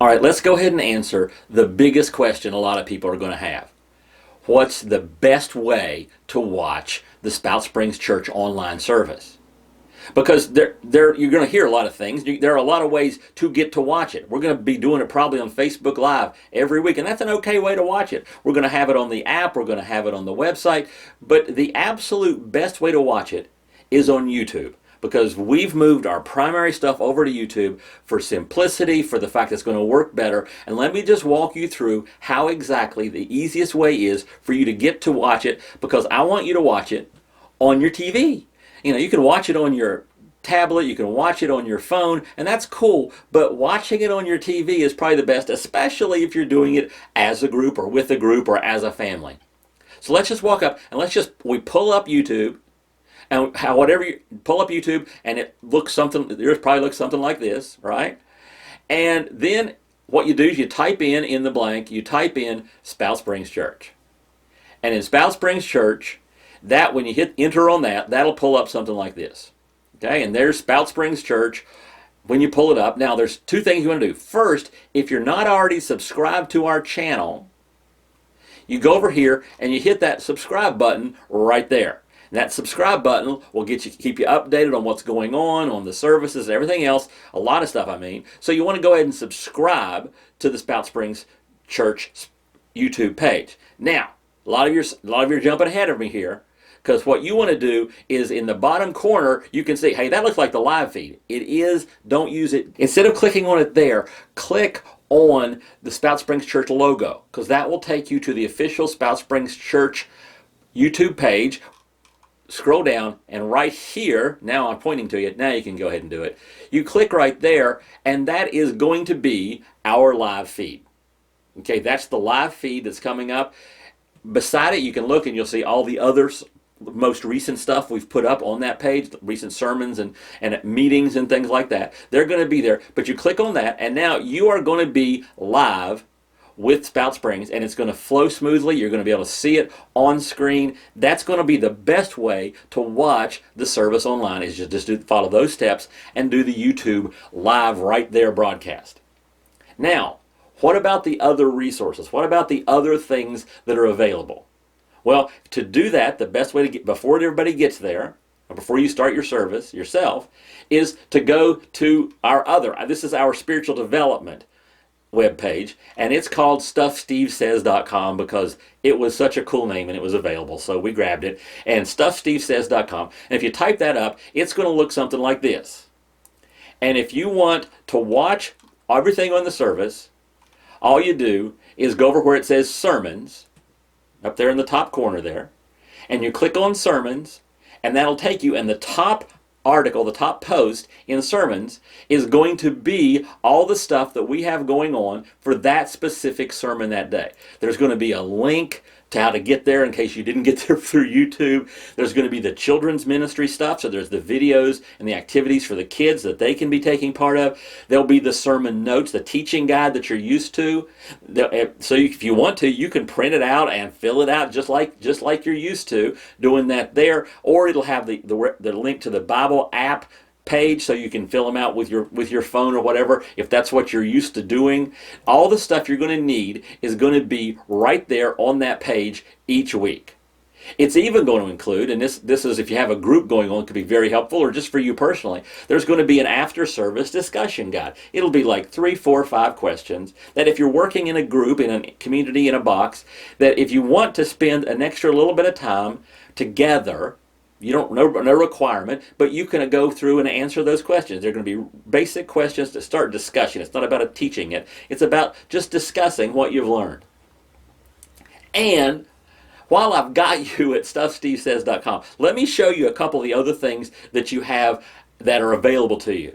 All right, let's go ahead and answer the biggest question a lot of people are going to have. What's the best way to watch the Spout Springs Church online service? Because you're going to hear a lot of things. There are a lot of ways to get to watch it. We're going to be doing it probably on Facebook Live every week, and that's an okay way to watch it. We're going to have it on the app. We're going to have it on the website. But the absolute best way to watch it is on YouTube, because we've moved our primary stuff over to YouTube for simplicity, for the fact it's going to work better. And let me just walk you through how exactly the easiest way is for you to get to watch it, because I want you to watch it on your TV. You know, you can watch it on your tablet, you can watch it on your phone, and that's cool, but watching it on your TV is probably the best, especially if you're doing it as a group or with a group or as a family. So let's just walk up and we pull up YouTube, and whatever you pull up YouTube, and yours probably looks something like this, right? And then what you do is you type in the blank, you type in Spout Springs Church. And in Spout Springs Church, that when you hit enter on that, that'll pull up something like this. Okay, and there's Spout Springs Church when you pull it up. Now there's two things you want to do. First, if you're not already subscribed to our channel, you go over here and you hit that subscribe button right there. And that subscribe button will keep you updated on what's going on the services and everything else, a lot of stuff I mean. So you want to go ahead and subscribe to the Spout Springs Church YouTube page. Now, a lot of you are jumping ahead of me here, because what you want to do is in the bottom corner, you can see, hey, that looks like the live feed. It is. Don't use it. Instead of clicking on it there, click on the Spout Springs Church logo, because that will take you to the official Spout Springs Church YouTube page. Scroll down, and right here, now I'm pointing to you, now you can go ahead and do it. You click right there, and that is going to be our live feed. Okay, that's the live feed that's coming up. Beside it, you can look and you'll see all the others, most recent stuff we've put up on that page, recent sermons and meetings and things like that. They're going to be there, but you click on that, and now you are going to be live with Spout Springs, and it's going to flow smoothly. You're going to be able to see it on screen. That's going to be the best way to watch the service online, is follow those steps and do the YouTube live right there broadcast. Now, what about the other resources? What about the other things that are available? Well, to do that, the best way to get, before everybody gets there, or before you start your service yourself, is to go to this is our spiritual development webpage, and it's called StuffSteveSays.com, because it was such a cool name and it was available, so we grabbed it. And StuffSteveSays.com, and if you type that up, it's going to look something like this. And if you want to watch everything on the service, all you do is go over where it says Sermons, up there in the top corner there, and you click on Sermons, and that'll take you, and the top article, the top post in Sermons is going to be all the stuff that we have going on for that specific sermon that day. There's going to be a link to how to get there in case you didn't get there through YouTube. There's going to be the children's ministry stuff, so there's the videos and the activities for the kids that they can be taking part of. There'll be the sermon notes, the teaching guide that you're used to. So if you want to, you can print it out and fill it out just like you're used to doing that there, or it'll have the link to the Bible app page, so you can fill them out with your phone or whatever, if that's what you're used to doing. All the stuff you're going to need is going to be right there on that page each week. It's even going to include, and this is if you have a group going on, it could be very helpful, or just for you personally, there's going to be an after-service discussion guide. It'll be like 3, 4, 5 questions that if you're working in a group, in a community, in a box, that if you want to spend an extra little bit of time together, you don't, no requirement, but you can go through and answer those questions. They're going to be basic questions to start discussion. It's not about teaching it. It's about just discussing what you've learned. And while I've got you at StuffSteveSays.com, let me show you a couple of the other things that you have that are available to you.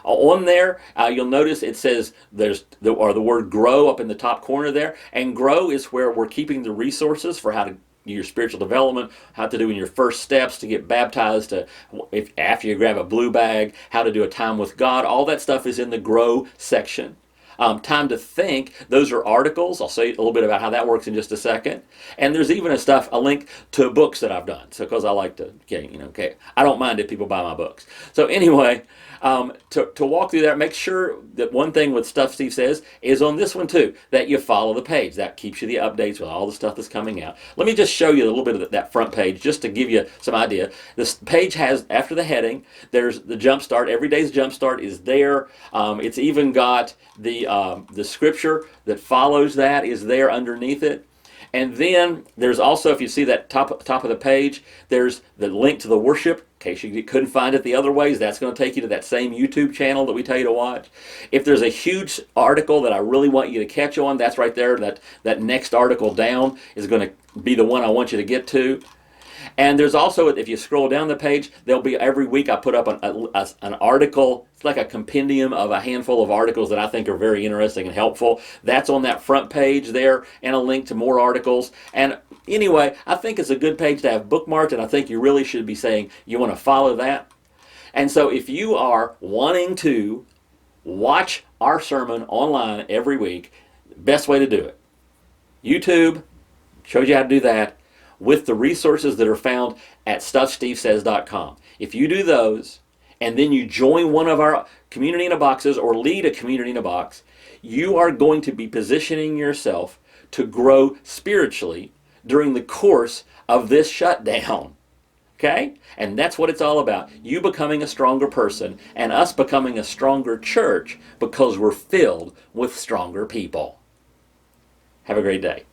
On there, you'll notice it says the word grow up in the top corner there. And grow is where we're keeping the resources for how to your spiritual development, how to do in your first steps to get baptized, after you grab a blue bag, how to do a time with God. All that stuff is in the grow section. Time to Think, those are articles. I'll say a little bit about how that works in just a second. And there's even a link to books that I've done. So because I like to, okay, I don't mind if people buy my books. So anyway, to walk through that, make sure that one thing with Stuff Steve Says is on this one too, that you follow the page. That keeps you the updates with all the stuff that's coming out. Let me just show you a little bit of that front page just to give you some idea. This page has, after the heading, there's the Jumpstart. Every day's Jumpstart is there. It's even got the scripture that follows that is there underneath it. And then there's also, if you see that top of the page, there's the link to the worship. In case you couldn't find it the other ways, that's going to take you to that same YouTube channel that we tell you to watch. If there's a huge article that I really want you to catch on, that's right there. That next article down is going to be the one I want you to get to. And there's also, if you scroll down the page, there'll be every week I put up an article. It's like a compendium of a handful of articles that I think are very interesting and helpful. That's on that front page there, and a link to more articles. And anyway, I think it's a good page to have bookmarked, and I think you really should be saying you want to follow that. And so if you are wanting to watch our sermon online every week, best way to do it. YouTube shows you how to do that with the resources that are found at stuffstevesays.com. If you do those, and then you join one of our Community in a Boxes or lead a Community in a Box, you are going to be positioning yourself to grow spiritually during the course of this shutdown. Okay? And that's what it's all about. You becoming a stronger person and us becoming a stronger church because we're filled with stronger people. Have a great day.